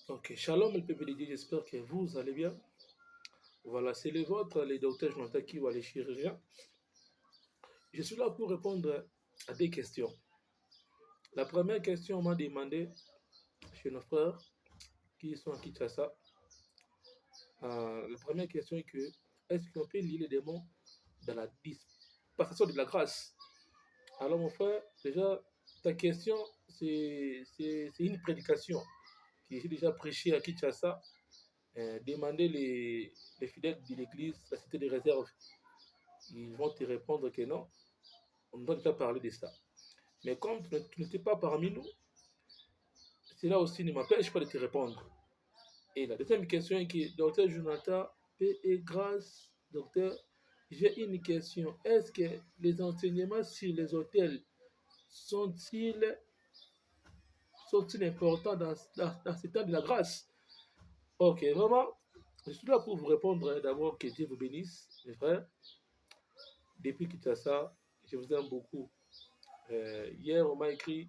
Ok, shalom le peuple de Dieu, j'espère que vous allez bien. Voilà, c'est le vôtre, les docteurs Jonathan Kiwa, les chirurgiens. Je suis là pour répondre à des questions. La première question, on m'a demandé chez nos frères qui sont à Kinshasa. La première question est que est-ce qu'on peut lire les démons dans la dispensation de la grâce? Alors mon frère, déjà, ta question, c'est une prédication qui est déjà prêchée à Kinshasa. Demander les fidèles de l'église, la cité des réserves, ils vont te répondre que non, on doit déjà parler de ça. Mais comme tu n'étais pas parmi nous, cela aussi ne m'empêche pas de te répondre. Et la deuxième question est que, docteur Jonathan, paix et grâce, docteur, j'ai une question. Est-ce que les enseignements sur les hôtels sont-ils importants dans ce temps de la grâce? Ok, vraiment, je suis là pour vous répondre d'abord que Dieu vous bénisse, mes frères. Depuis Kinshasa, je vous aime beaucoup. Hier, on m'a écrit,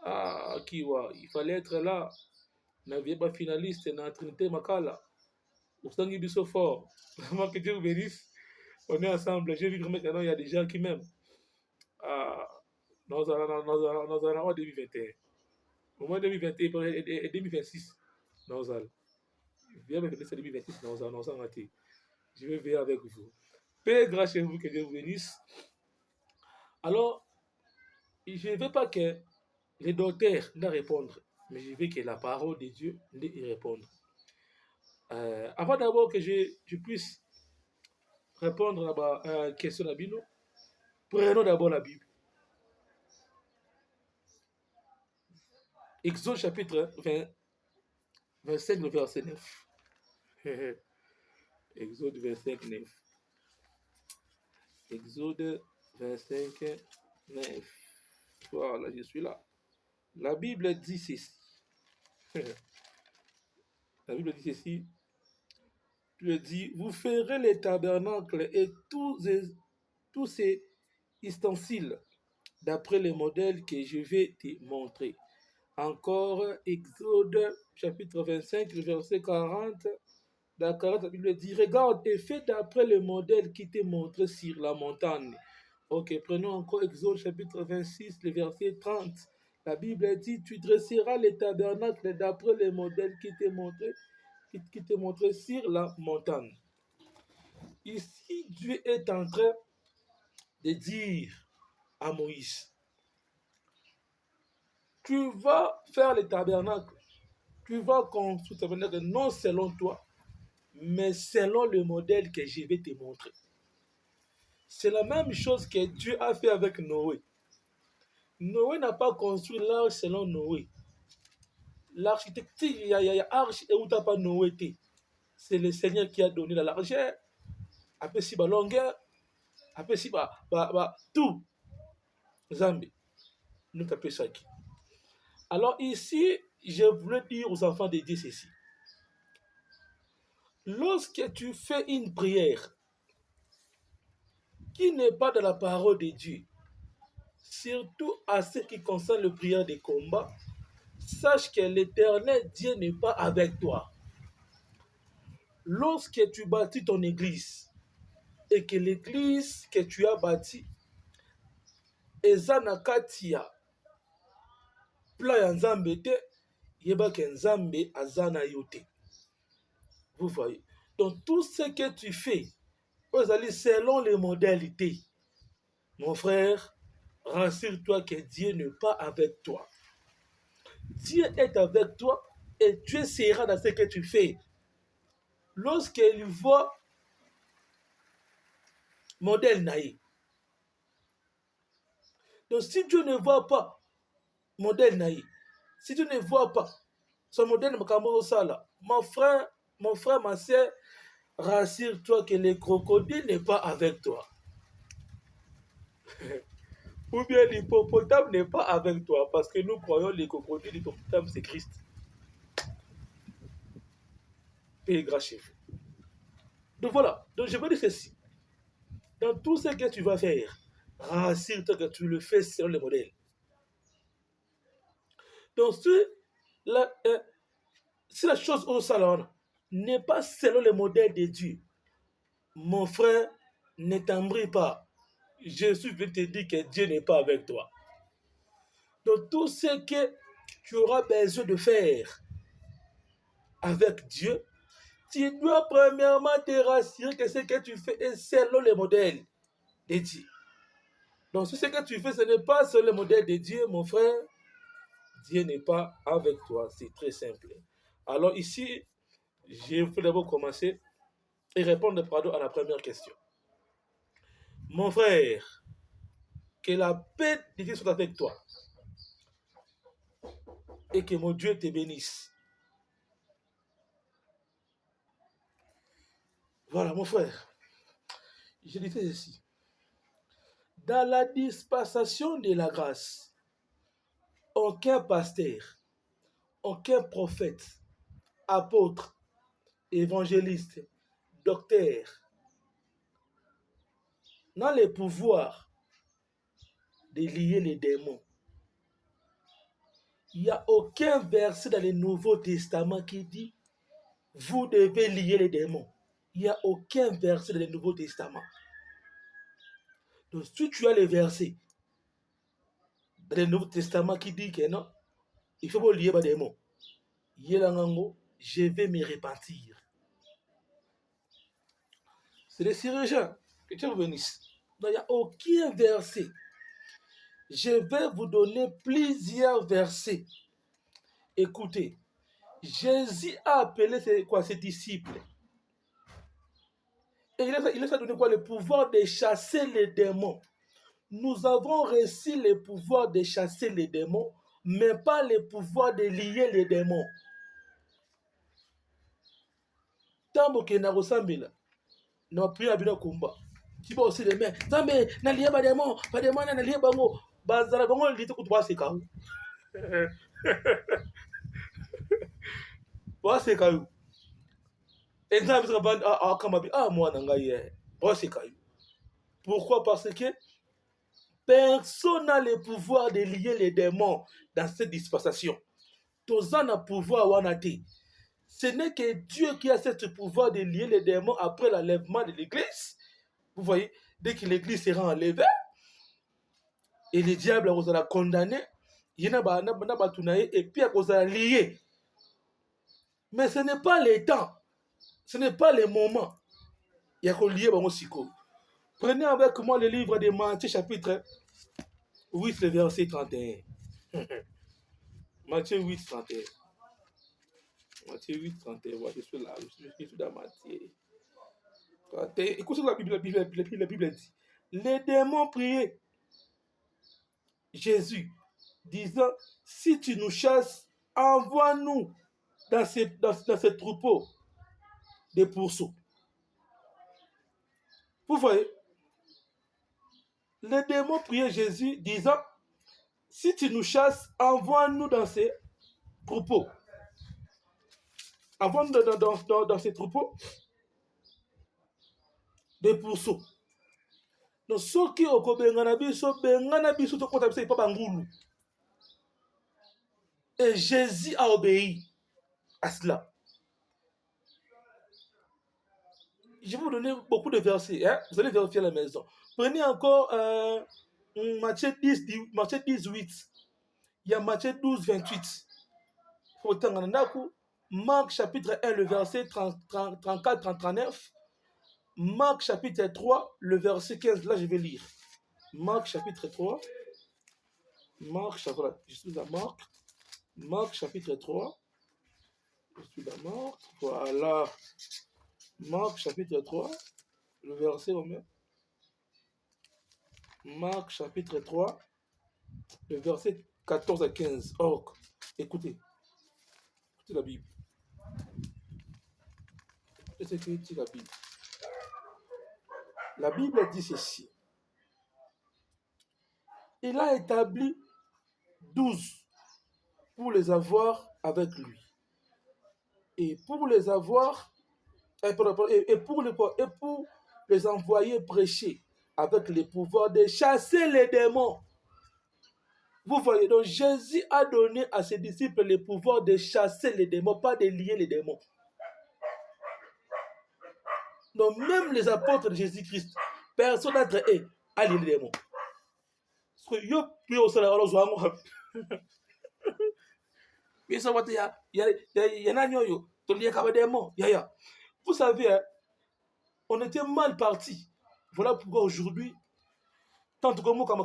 ah, Kiwa, il fallait être là. N'aviez pas finaliste dans la Trinité Makala. Au sein du fort. Vraiment que Dieu vous bénisse. On est ensemble. J'ai vu vraiment qu'il y a des gens qui m'aiment. Ah, nous allons en 2021. Au moins 2021 et 2026. Nous allons. Viens me finir 2026. Nous allons rater. Je vais veiller avec vous. Père, grâce à vous, que Dieu vous bénisse. Alors, je ne veux pas que les docteurs ne répondent, mais je veux que la parole de Dieu y réponde. Avant d'abord que je puisse répondre à la question de la Bible, prenons d'abord la Bible. Exode chapitre 25, le verset 9. Exode 25, 9. Exode 25, 9. Voilà, je suis là. La Bible dit ceci. La Bible dit ceci. Dieu dit, vous ferez les tabernacles et tous ces ustensiles d'après les modèles que je vais te montrer. Encore, Exode chapitre 25, verset 40. Dans 40, la Bible dit, regarde et fais d'après le modèle qui t'est montré sur la montagne. Ok, prenons encore Exode chapitre 26, le verset 30. La Bible dit, tu dresseras les tabernacles d'après le modèle qui t'est montré sur la montagne. Ici, Dieu est en train de dire à Moïse, tu vas faire les tabernacles, tu vas construire le tabernacle non selon toi, mais selon le modèle que je vais te montrer. C'est la même chose que Dieu a fait avec Noé. Noé n'a pas construit l'arche selon Noé. L'architecture, il y a arche et où tu n'as pas Noé. C'est le Seigneur qui a donné la largeur, après si la longueur, après si tout. Zambie, nous tapons ça qui. Alors ici, je voulais dire aux enfants de Dieu ceci. Lorsque tu fais une prière qui n'est pas de la parole de Dieu, surtout à ce qui concerne le prière des combats, sache que l'Éternel Dieu n'est pas avec toi. Lorsque tu bâtis ton église et que l'église que tu as bâtie eza na kati ya plan ya Nzambe te, yeba que Nzambe aza na yo te. Vous voyez? Donc tout ce que tu fais, selon les modalités, mon frère, rassure-toi que Dieu n'est pas avec toi. Dieu est avec toi et Dieu sera dans ce que tu fais. Lorsqu'il voit modèle naïf. Donc si Dieu ne voit pas modèle naïf, si tu ne vois pas son modèle Makambo-Sala, mon frère, ma soeur, rassure-toi que le crocodile n'est pas avec toi. Ou bien l'hippopotame n'est pas avec toi, parce que nous croyons les crocodiles, l'hippopotame, c'est Christ. Paix grâce chez vous. Donc voilà, donc je veux dire ceci. Dans tout ce que tu vas faire, rassure-toi que tu le fais selon le modèle. Donc Si la chose au salon n'est pas selon le modèle de Dieu, mon frère, ne t'embrouille pas. Jésus veut te dire que Dieu n'est pas avec toi. Donc tout ce que tu auras besoin de faire avec Dieu, tu dois premièrement te rassurer que ce que tu fais est selon le modèle de Dieu. Donc si ce que tu fais, ce n'est pas selon le modèle de Dieu, mon frère, Dieu n'est pas avec toi. C'est très simple. Alors ici, je vais d'abord commencer et répondre pardon à la première question. Mon frère, que la paix de Dieu soit avec toi et que mon Dieu te bénisse. Voilà, mon frère. Je disais ici. Dans la dispensation de la grâce, aucun pasteur, aucun prophète, apôtre, évangéliste, docteur n'a le pouvoir de lier les démons. Il n'y a aucun verset dans le Nouveau Testament qui dit « Vous devez lier les démons ». Il n'y a aucun verset dans le Nouveau Testament. Donc si tu as les versets dans le Nouveau Testament qui dit que non, il faut pas lier les démons. Je vais me repentir. C'est les chirurgiens. Que Dieu vous bénisse. Donc il n'y a aucun verset. Je vais vous donner plusieurs versets. Écoutez, Jésus a appelé ses disciples. Et il a donné quoi? Le pouvoir de chasser les démons. Nous avons reçu le pouvoir de chasser les démons, mais pas le pouvoir de lier les démons. Tambo ke na rosambela, na priya bina kumba. Tiba aussi les mains. Zambe na lié ba démon, na lié bango. Bazala bango liti kutuba seka. Ba seka yu. Exemple ça va kamabi moi na ngai. Ba seka yu. Pourquoi? Parce que personne n'a le pouvoir de lier les démons dans cette dispensation. Tozan a pouvoir wanate. Ce n'est que Dieu qui a ce pouvoir de lier les démons après l'enlèvement de l'église. Vous voyez, dès que l'église sera enlevée, et le diable va condamner, il y en a et puis il va lier. Mais ce n'est pas le temps, ce n'est pas le moment. Il y a qu'on lier aussi. Prenez avec moi le livre de Matthieu chapitre 8, le verset 31. Matthieu 8, 31. Matthieu 8, 31. Voilà, je suis là, je suis dans Matthieu. Écoutez la Bible dit. Les démons priaient Jésus, disant, si tu nous chasses, envoie-nous dans ce troupeau de pourceaux. Vous voyez, les démons priaient Jésus, disant, si tu nous chasses, envoie-nous dans ces troupeaux. Envoie-nous dans ces troupeaux de pourceaux. Donc, ceux qui ont et Jésus a obéi à cela. Je vais vous donner beaucoup de versets. Hein? Vous allez vérifier à la maison. Prenez encore Matthieu 18. Il y a Matthieu 12, 28. Marc chapitre 1, le verset 34, 39. Marc chapitre 3, le verset 15. Là, je vais lire. Marc chapitre 3. Je suis à Marc. Marc chapitre 3. Je suis à Marc. Voilà. Marc chapitre 3. Le verset combien? Marc chapitre 3. Le verset 14 à 15. Oh, écoutez. Écoutez la Bible. Écoutez la Bible. La Bible dit ceci. Il a établi 12 pour les avoir avec lui. Et pour les avoir, et pour les envoyer prêcher avec le pouvoir de chasser les démons. Vous voyez, donc Jésus a donné à ses disciples le pouvoir de chasser les démons, pas de lier les démons. Donc même les apôtres de Jésus-Christ, personne d'entre eux a lié les démons. Parce que yo, puis au salaire, alors, mais ça va te y a un démon. Vous savez, hein, on était mal parti. Voilà pourquoi aujourd'hui, tant que moi comme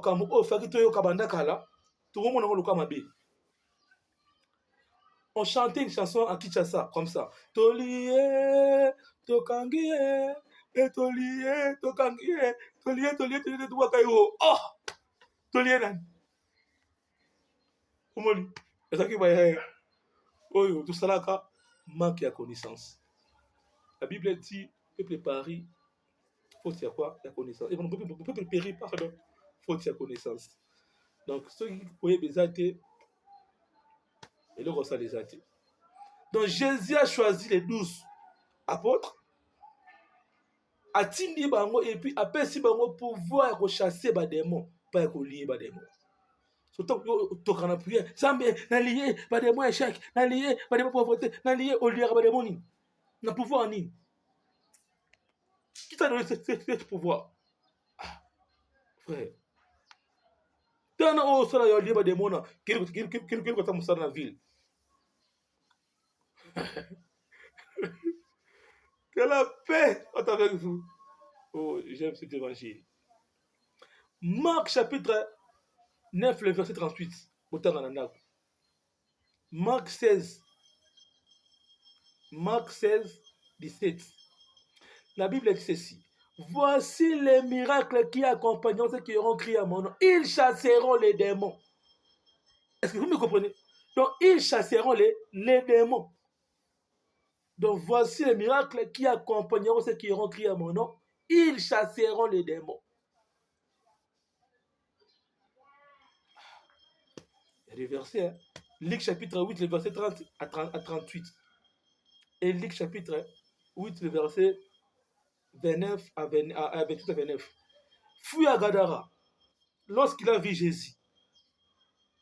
on chantait une chanson à Kinshasa comme ça. Tolié, tokangie, et tolié, tokangie, tolié, tolié, tolié, oh, tolié nan. Omoni, est-ce que vous voyez, tout ça là, manque de connaissance. La Bible dit, peuple Paris, faut dire quoi? La connaissance. Et peuple péri, pardon, faut dire connaissance. Donc, ceux qui pouvaient les athées, et le ressent les athées. Donc, Jésus a choisi les 12 apôtres, a tindi bango, et puis après, si bango pouvoir chasser les démons, pas lier les démons. Surtout que tu as prière, Zambé, n'a lié, pas des mots échec, n'a lié, pas des mots pauvreté, n'a lié, au lieu de des mots, n'a pouvoir ni. Qui t'a donné ce pouvoir? Frère. Tant au sol, il y a lié, pas des mots, qui est dans la ville. Que la paix soit avec vous. Oh, j'aime cet évangile. Marc chapitre 9, le verset 38. Marc 16. Marc 16, 17. La Bible dit ceci. Voici les miracles qui accompagneront ceux qui auront crié à mon nom. Ils chasseront les démons. Est-ce que vous me comprenez? Donc, ils chasseront les démons. Donc, voici les miracles qui accompagneront ceux qui auront crié à mon nom. Ils chasseront les démons. Il y a des versets. Hein? Luc chapitre 8, le verset 30 à 38. Et Luc chapitre 8, le verset 29 à 28 à 29. Fouille à Gadara, lorsqu'il a vu Jésus.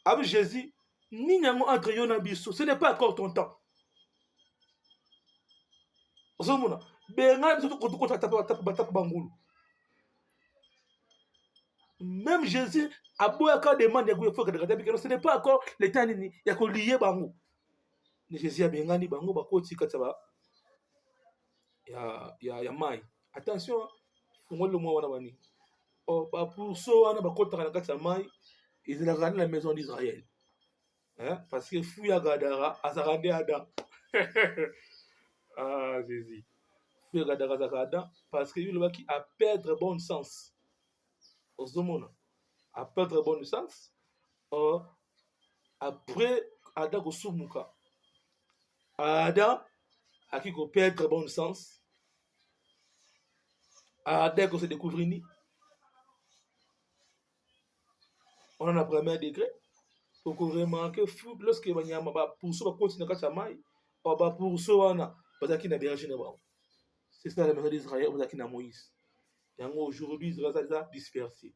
Avec Jésus, ni n'yango entre yon biso, ce n'est pas encore ton temps. Même Jésus a beau encore demander ce n'est pas encore le temps il y a qu'on lié bango. Jésus a bengani bango bakoti kataba. Ya mai. Attention, fungolo mo wana bani. Oh ba pour so wana bakota kana katsa mai, ils la la maison d'Israël. Hein? Parce que Fouya Gadara azarande Adam. Ah Jésus. Fouya Gadara azaranda parce que lui le qui a perdre bon sens. Aux hommes a perdre bon sens. Or après Adam Kosumuka. Adam a qui perdre bon sens. Adam qu'on se découvre ni. On en a premier degré. Pour que remarquer fou lorsque banyama ba pour ça continuer à chamai ou ba pour ça wana bazaki na berger na ba. C'est ça la maison d'Israël bazaki na Moïse. Yango aujourd'hui Israël a dispersé.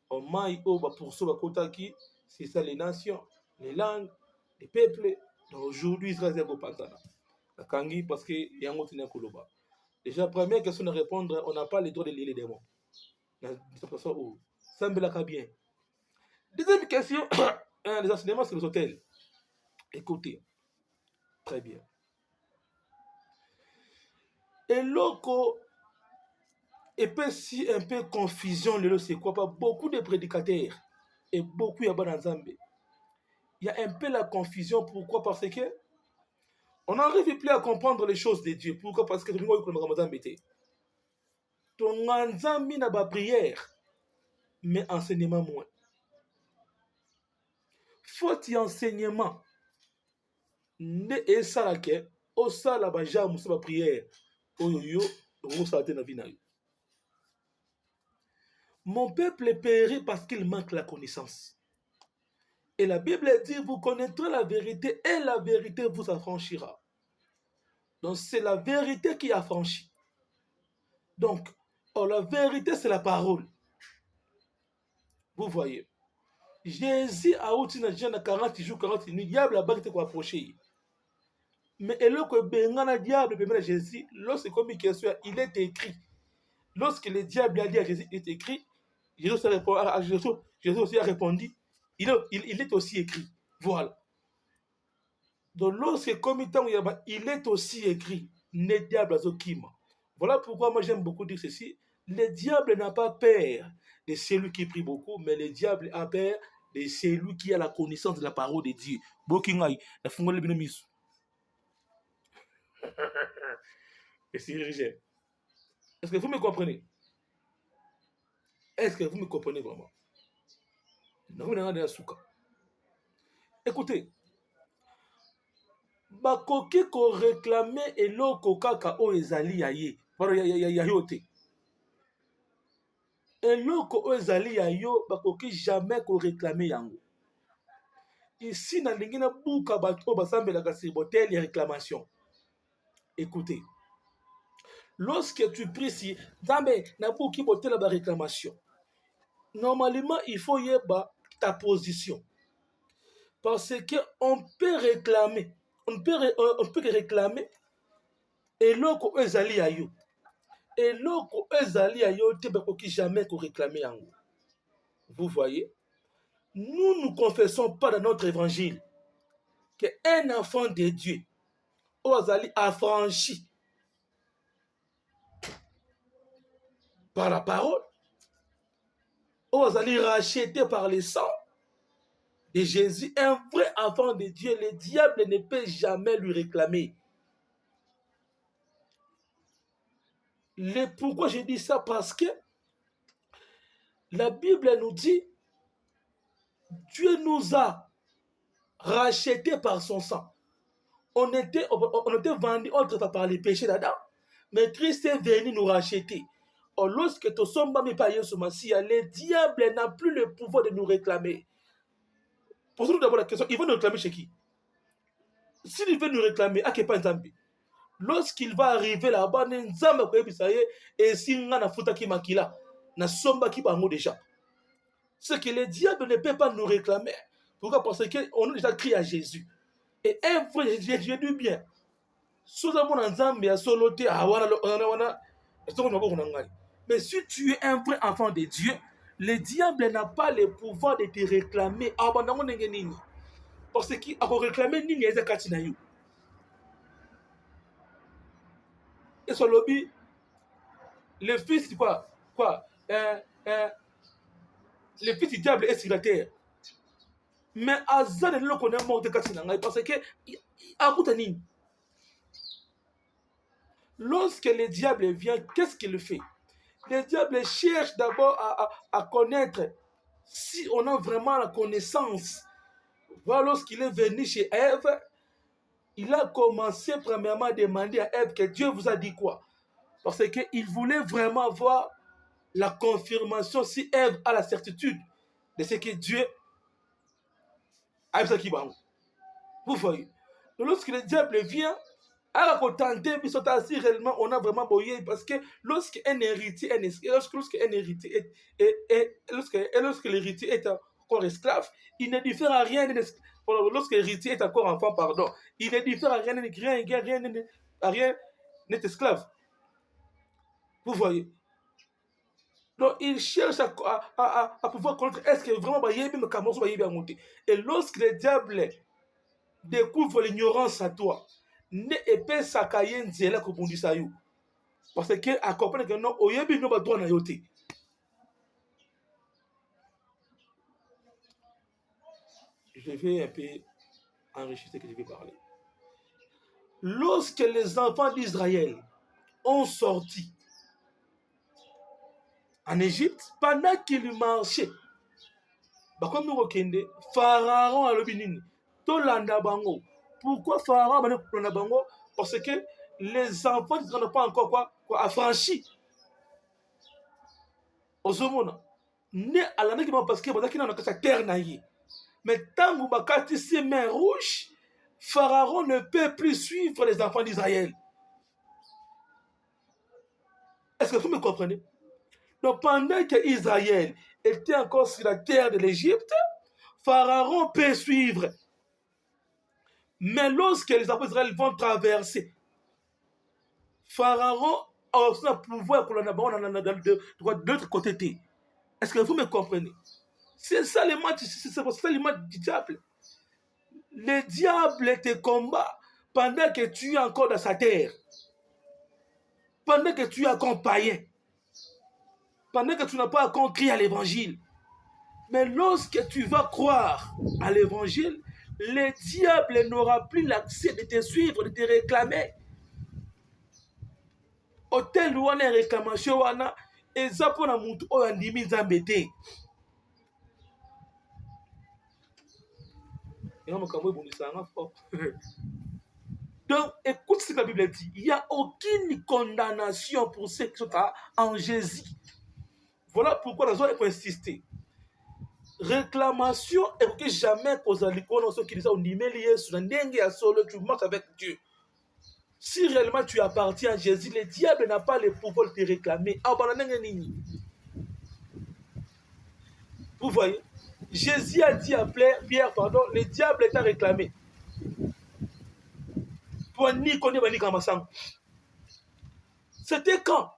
En mai ou ba pour ça kotaki c'est ça les nations, les langues, les peuples. Donc aujourd'hui Israël est au pantana. La kangi parce que yango tina koloba. Déjà première question à répondre, on n'a pas le droit de lier les démons. C'est pour ça où ça me l'a bien. Deuxième question les enseignements sur les hôtels. Écoutez, très bien. Et loco, et puis si un peu confusion, c'est quoi pas beaucoup de prédicateurs et beaucoup y a dans Zambie. Il y a un peu la confusion. Pourquoi? Parce que on n'arrive plus à comprendre les choses de Dieu. Pourquoi? Parce que tout le monde est Ramadan bêté. Ton Zambie n'a pas prière, mais enseignement moins. Faut y enseignement. Ne et ça la ke au ça la baja musa ba prière. Oyo yo ça na vie na yo. Mon peuple périt parce qu'il manque la connaissance. Et la Bible dit, vous connaîtrez la vérité et la vérité vous affranchira. Donc c'est la vérité qui affranchit. Donc, la vérité c'est la parole. Vous voyez. Jésus a outi na déjà 40 jours, 40 nuits, diable a battu pour approcher. Mais eloko bengana diable permet à Jésus, lorsque comme il est écrit, lorsque le diable a dit à Jésus, il est écrit, Jésus aussi a répondu, il est aussi écrit. Voilà. Donc lorsque comme il est aussi écrit, ne diable azokima. Voilà pourquoi moi j'aime beaucoup dire ceci, le diable n'a pas peur de celui qui prie beaucoup, mais le diable a peur de celui qui a la connaissance de la parole de Dieu. Bokingai, la fungole binomis. Est-ce que vous me comprenez? Est-ce que vous me comprenez vraiment? Écoutez, bakoki ko réclamer eloko kaka o ezali ya ye. Ya yo te. Eloko o ezali ya yo bakoki jamais ko réclamer yango. Ici na ndenge na buka bato basambelaka sur botel ya réclamation. Écoutez, lorsque tu pries si Zambe na buki botel ba réclamation. Normalement, il faut y avoir ta position. Parce qu'on peut réclamer, on peut réclamer eloko ezali ya yo. Eloko ezali ya yo te bakoki jamais ko réclamer yango. Vous voyez? Nous ne confessons pas dans notre évangile qu'un enfant de Dieu ezali affranchi par la parole, ezali racheté par le sang de Jésus, un vrai enfant de Dieu, le diable ne peut jamais lui réclamer. Pourquoi je dis ça? Parce que la Bible nous dit Dieu nous a rachetés par son sang. On était vendus autrefois par les péchés d'Adam, mais Christ est venu nous racheter. Or, lorsque tu sommes payés sur Massia, le diable n'a plus le pouvoir de nous réclamer. Posons-nous d'abord la question, il va nous réclamer chez qui? S'il veut nous réclamer, à quel point Nzambi? Lorsqu'il va arriver là-bas, Nzambe ko yebisa ye et singa na futa ki makila na somba ki bango déjà. Ce que le diable ne peut pas nous réclamer. Pourquoi? Parce qu'on a déjà crié à Jésus. Et un vrai, j'ai dit bien. Mais si tu es un vrai enfant de Dieu, le diable n'a pas le pouvoir de te réclamer. Parce qu'il a réclamé nini ezekati na yo. Et sur lobby, le fils quoi? Le fils du diable est sur la terre. Mais Azan ne le connaît pas de kati na ngai parce que akutani. Lorsque le diable vient, qu'est-ce qu'il fait? Le diable cherche d'abord à connaître si on a vraiment la connaissance. Voilà, lorsqu'il est venu chez Ève, il a commencé premièrement à demander à Ève que Dieu vous a dit quoi? Parce qu'il voulait vraiment avoir la confirmation si Ève a la certitude de ce que Dieu a fait. Vous voyez? Donc, lorsque le diable vient, à tenter, puis si réellement on a vraiment boyé, parce que lorsque l'héritier est encore esclave, il ne diffère à rien. Lorsque l'héritier est encore enfant, pardon, il ne diffère à rien n'est esclave. Vous voyez? Donc il cherche à pouvoir connaître est-ce que vraiment et lorsque le diable découvre l'ignorance à toi, ne epé sakaye nzela kobundisa yo parce que a comprendre que non oyebi no ba droit na yo te. Je vais un peu enrichir ce que je vais parler. Lorsque les enfants d'Israël ont sorti en Égypte, pendant qu'ils marchaient, comme nous rekende, Pharaon alobi nini tolanda bango. Pourquoi Pharaon a tolanda bango? Parce que les enfants ne sont pas encore quoi affranchis. Ozomona ne alanda ki parce que bazaki na kasa terre na ye. Mais tant que bakati ses mains rouges, Pharaon ne peut plus suivre les enfants d'Israël. Est-ce que vous me comprenez? Donc pendant que Israël était encore sur la terre de l'Égypte, Pharaon peut suivre. Mais lorsque les apôtres d'Israël vont traverser, Pharaon a aussi un pouvoir pour de l'autre côté. Est-ce que vous me comprenez? C'est ça l'image du diable. Le diable te combat pendant que tu es encore dans sa terre. Pendant que tu es encore païen. Pendant que tu n'as pas encore crié à l'évangile. Mais lorsque tu vas croire à l'évangile, le diable n'aura plus l'accès de te suivre, de te réclamer. Hôtel où on est réclamation, et ça pour la montre, on a limite embêté. Donc, écoute ce que la Bible dit. Il n'y a aucune condamnation pour ceux qui sont en Jésus. Voilà pourquoi nous avons insisté. Réclamation, et que jamais ceux qui disent au niveau sur tu marches avec Dieu. Si réellement tu appartiens à Jésus, le diable n'a pas le pouvoir de te réclamer. Vous voyez, Jésus a dit à Pierre, pardon, le diable t'a réclamé. C'était quand?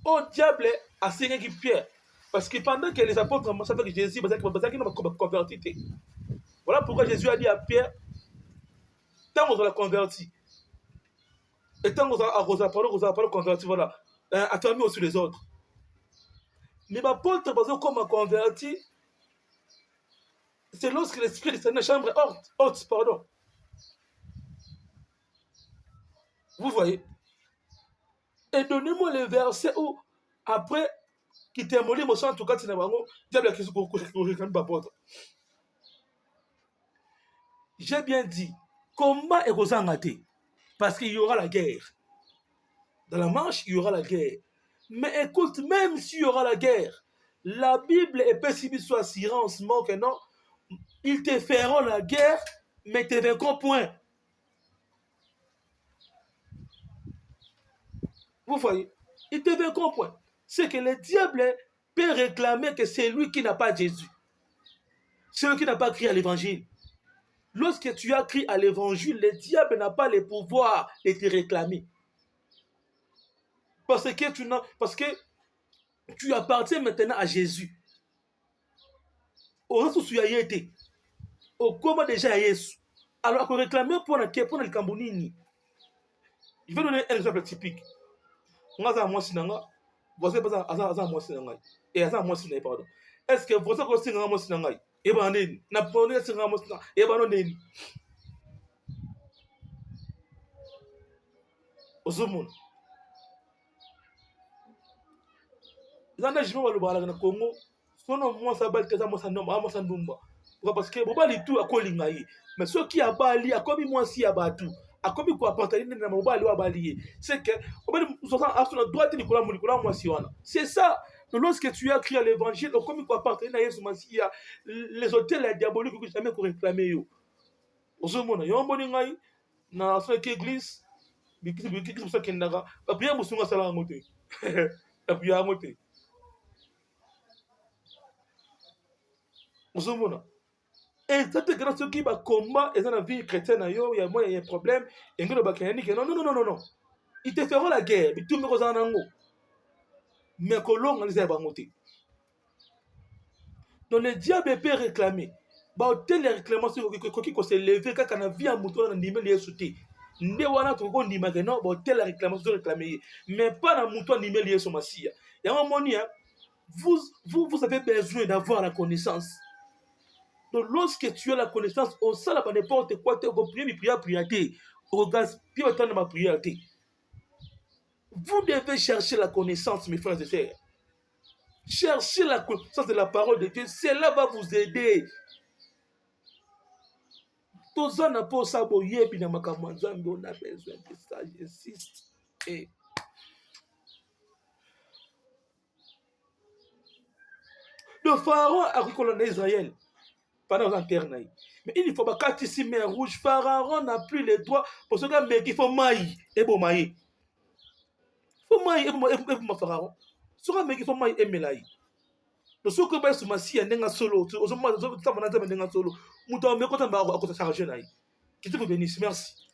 Oh, diable a signé Pierre. Parce que pendant que les apôtres commençaient avec Jésus, ils ont converti. Voilà pourquoi Jésus a dit à Pierre, tant qu'on l'a converti, et tant qu'on a converti, voilà, affermi aussi les autres. Mais l'apôtre, comme a converti, c'est lorsque l'esprit de la chambre haute, pardon. Vous voyez? Et donnez-moi le verset où, après, qui témoigne, en tout cas, c'est un diable qui se j'ai bien dit, combat est resangate, parce qu'il y aura la guerre. Dans la marche, il y aura la guerre. Mais écoute, même s'il y aura la guerre, la Bible est pessimiste sur assurance, que non, ils te feront la guerre, mais te vaincront point. Vous voyez, ils te vaincront point. C'est que le diable peut réclamer que c'est lui qui n'a pas Jésus. C'est lui qui n'a pas crié à l'évangile. Lorsque tu as crié à l'évangile, le diable n'a pas le pouvoir de te réclamer. Parce que tu appartiens maintenant à Jésus. Au reste, tu as été. Au comment déjà Jésus. Alors, qu'on réclame pour le Cambonini. Je vais donner un exemple typique. Est-ce que vous avez et ben na pone singa mosna e ba no neni ozumuna zana jima balu bala na Congo sono mo sabal teza mo sandomba mo sandumba parce que bobali tout akolinga yi mais ceux qui abali akobi mo si abatu akobi ko appartenir na mobali wa bali c'est que obali sosan asuna droite ni kola mo si wana c'est ça. Lorsque tu as crié à l'évangile, comme il faut appartenir à Jésus Messie, les hôtels diaboliques que jamais réclamer yo. Ozomona, yo mboni ngai na so église, bikisi so kendaga, ba prière musunga sala ngote. La prière ngote. Ozomona. Et cette grâce qui va combat et dans la vie chrétienne yo, il y a moi il y a un problème, et ngelo ba kenani que non. Ils te feront la guerre, bitu me kozana ngo. Mais Colomb on les a bangoté. Donc le diable peut réclamer. Bah les réclamations qui s'est levé quand on a vu un mouton dans l'image les sauté. Ne wana to ko ndima que non, bah la réclamation réclamer. Mais pas dans mouton l'image les sur Massia. Il y a un moment vous avez besoin d'avoir la connaissance. Donc lorsque tu as la connaissance, on sait pas n'importe quoi, tu as prier prière. Au gaz, puis autant de ma prière. Vous devez chercher la connaissance, mes frères et sœurs. Cherchez la connaissance de la parole de Dieu. Cela va vous aider. On a besoin de ça, j'insiste. Et le pharaon a recolonisé Israël pendant l'internat. Mais il ne faut pas quand ici mer rouge, pharaon n'a plus les droits pour ce gars, mais il faut maï et bon maï. Il faut maï et bon pharaon. Ce gars, mais il faut maï et melaï. Donc, ce que je me suis dit, solo, je me suis dit, solo, je me suis dit, solo, que tu vous bénisse, merci.